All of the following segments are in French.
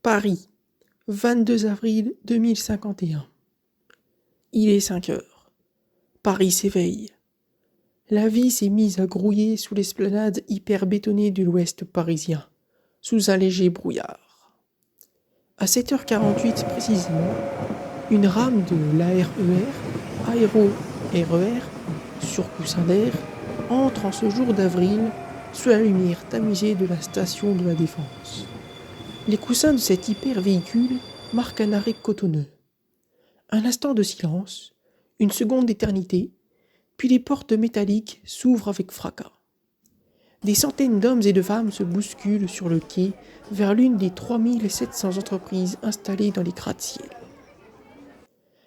Paris, 22 avril 2051. Il est 5 heures. Paris s'éveille. La vie s'est mise à grouiller sous l'esplanade hyper bétonnée de l'ouest parisien, sous un léger brouillard. À 7h48 précisément, une rame de l'ARER, Aéro-RER, sur coussin d'air, entre en ce jour d'avril sous la lumière tamisée de la station de la Défense. Les coussins de cet hyper-véhicule marquent un arrêt cotonneux. Un instant de silence, une seconde d'éternité, puis les portes métalliques s'ouvrent avec fracas. Des centaines d'hommes et de femmes se bousculent sur le quai vers l'une des 3700 entreprises installées dans les gratte-ciel.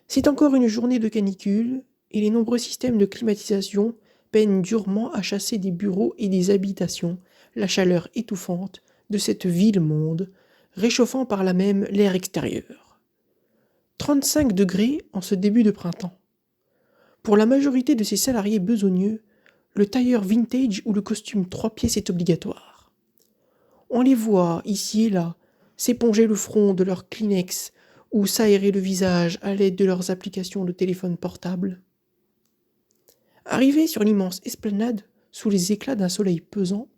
C'est encore une journée de canicule et les nombreux systèmes de climatisation peinent durement à chasser des bureaux et des habitations la chaleur étouffante de cette ville-monde, réchauffant par là même l'air extérieur. 35 degrés en ce début de printemps. Pour la majorité de ces salariés besogneux, le tailleur vintage ou le costume 3 pièces est obligatoire. On les voit, ici et là, s'éponger le front de leur Kleenex ou s'aérer le visage à l'aide de leurs applications de téléphone portable. Arrivés sur l'immense esplanade, sous les éclats d'un soleil pesant,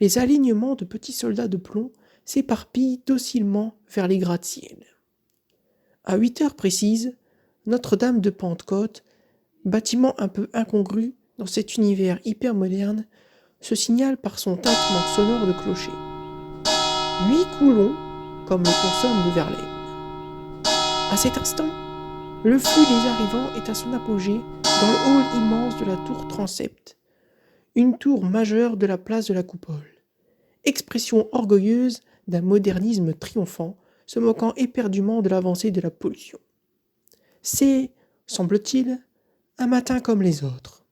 les alignements de petits soldats de plomb s'éparpillent docilement vers les gratte-ciel. À 8 heures précises, Notre-Dame de Pentecôte, bâtiment un peu incongru dans cet univers hyper moderne, se signale par son tintement sonore de clocher. 8 coups longs, comme le consomme de Verlaine. À cet instant, le flux des arrivants est à son apogée dans le hall immense de la tour transept, une tour majeure de la place de la Coupole, expression orgueilleuse d'un modernisme triomphant, se moquant éperdument de l'avancée de la pollution. C'est, semble-t-il, un matin comme les autres.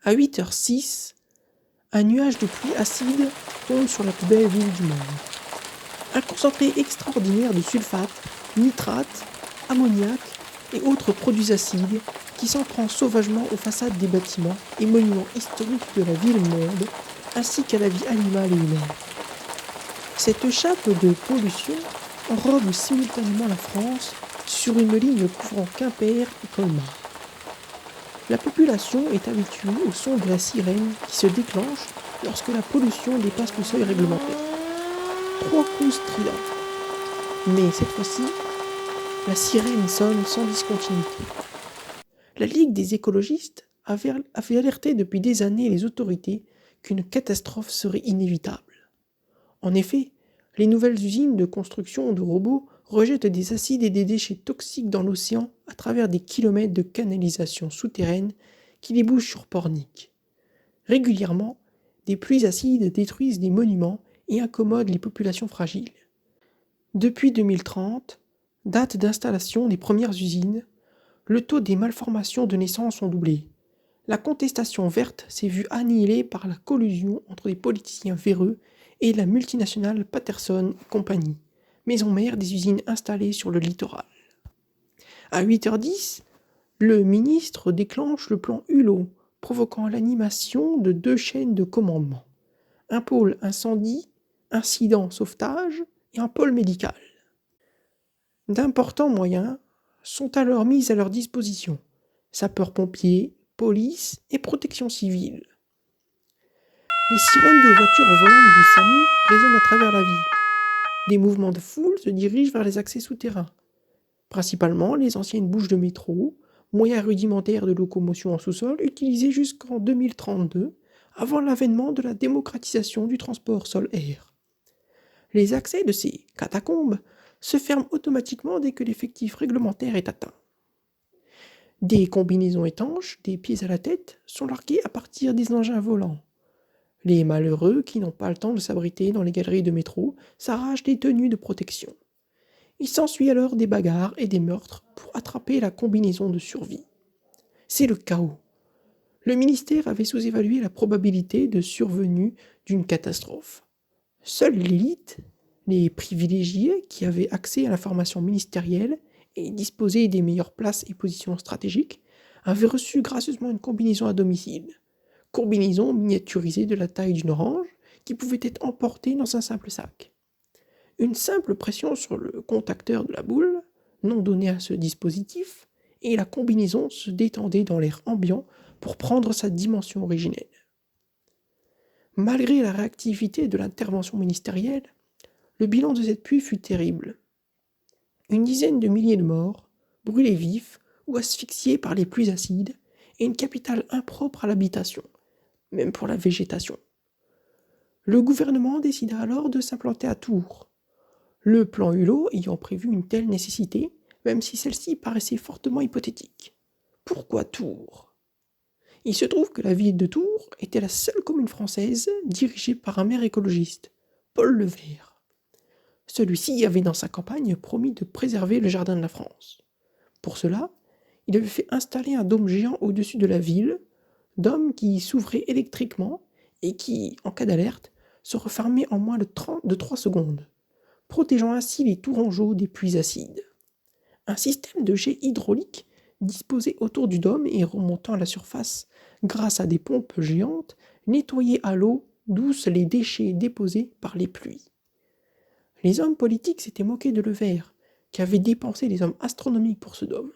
À 8h06, un nuage de pluie acide tombe sur la plus belle ville du monde. Un concentré extraordinaire de sulfate, nitrate, ammoniac et autres produits acides qui s'en prend sauvagement aux façades des bâtiments et monuments historiques de la ville-monde, ainsi qu'à la vie animale et humaine. Cette chape de pollution enrobe simultanément la France sur une ligne couvrant Quimper et Colmar. La population est habituée au son de la sirène qui se déclenche lorsque la pollution dépasse le seuil réglementaire. 3 coups stridents. Mais cette fois-ci, la sirène sonne sans discontinuité. La Ligue des écologistes avait alerté depuis des années les autorités qu'une catastrophe serait inévitable. En effet, les nouvelles usines de construction de robots rejettent des acides et des déchets toxiques dans l'océan à travers des kilomètres de canalisations souterraines qui débouchent sur Pornic. Régulièrement, des pluies acides détruisent des monuments et incommodent les populations fragiles. Depuis 2030, date d'installation des premières usines, le taux des malformations de naissance ont doublé. La contestation verte s'est vue annihilée par la collusion entre les politiciens véreux et la multinationale Patterson et compagnie, maison mère des usines installées sur le littoral. À 8h10, le ministre déclenche le plan Hulot, provoquant l'animation de 2 chaînes de commandement. Un pôle incendie, incident sauvetage et un pôle médical. D'importants moyens sont alors mis à leur disposition. Sapeurs-pompiers, police et protection civile. Les sirènes des voitures volantes du SAMU résonnent à travers la ville. Des mouvements de foule se dirigent vers les accès souterrains. Principalement les anciennes bouches de métro, moyens rudimentaires de locomotion en sous-sol utilisés jusqu'en 2032, avant l'avènement de la démocratisation du transport sol-air. Les accès de ces catacombes se ferment automatiquement dès que l'effectif réglementaire est atteint. Des combinaisons étanches, des pieds à la tête, sont largués à partir des engins volants. Les malheureux, qui n'ont pas le temps de s'abriter dans les galeries de métro, s'arrachent des tenues de protection. Il s'ensuit alors des bagarres et des meurtres pour attraper la combinaison de survie. C'est le chaos. Le ministère avait sous-évalué la probabilité de survenue d'une catastrophe. Seule l'élite, les privilégiés qui avaient accès à l'information ministérielle et disposaient des meilleures places et positions stratégiques, avaient reçu gracieusement une combinaison à domicile. Combinaison miniaturisée de la taille d'une orange qui pouvait être emportée dans un simple sac. Une simple pression sur le contacteur de la boule, nom donné à ce dispositif, et la combinaison se détendait dans l'air ambiant pour prendre sa dimension originelle. Malgré la réactivité de l'intervention ministérielle, le bilan de cette pluie fut terrible. Une dizaine de milliers de morts, brûlés vifs ou asphyxiés par les pluies acides, et une capitale impropre à l'habitation, même pour la végétation. Le gouvernement décida alors de s'implanter à Tours, le plan Hulot ayant prévu une telle nécessité, même si celle-ci paraissait fortement hypothétique. Pourquoi Tours ? Il se trouve que la ville de Tours était la seule commune française dirigée par un maire écologiste, Paul Le Vert. Celui-ci avait dans sa campagne promis de préserver le jardin de la France. Pour cela, il avait fait installer un dôme géant au-dessus de la ville, dôme qui s'ouvrait électriquement et qui, en cas d'alerte, se refermait en moins de 3 secondes, protégeant ainsi les Tourangeaux des pluies acides. Un système de jet hydraulique disposé autour du dôme et remontant à la surface grâce à des pompes géantes nettoyait à l'eau douce les déchets déposés par les pluies. Les hommes politiques s'étaient moqués de Le Vert, qui avait dépensé des sommes astronomiques pour ce dôme.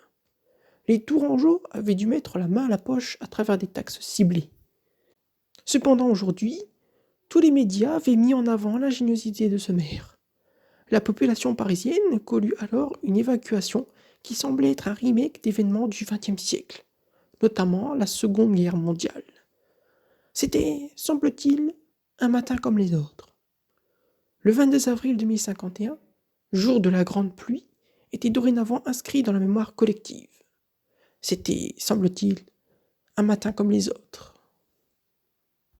Les Tourangeaux avaient dû mettre la main à la poche à travers des taxes ciblées. Cependant aujourd'hui, tous les médias avaient mis en avant l'ingéniosité de ce maire. La population parisienne connut alors une évacuation qui semblait être un remake d'événements du XXe siècle, notamment la Seconde Guerre mondiale. C'était, semble-t-il, un matin comme les autres. Le 22 avril 2051, jour de la grande pluie, était dorénavant inscrit dans la mémoire collective. C'était, semble-t-il, un matin comme les autres.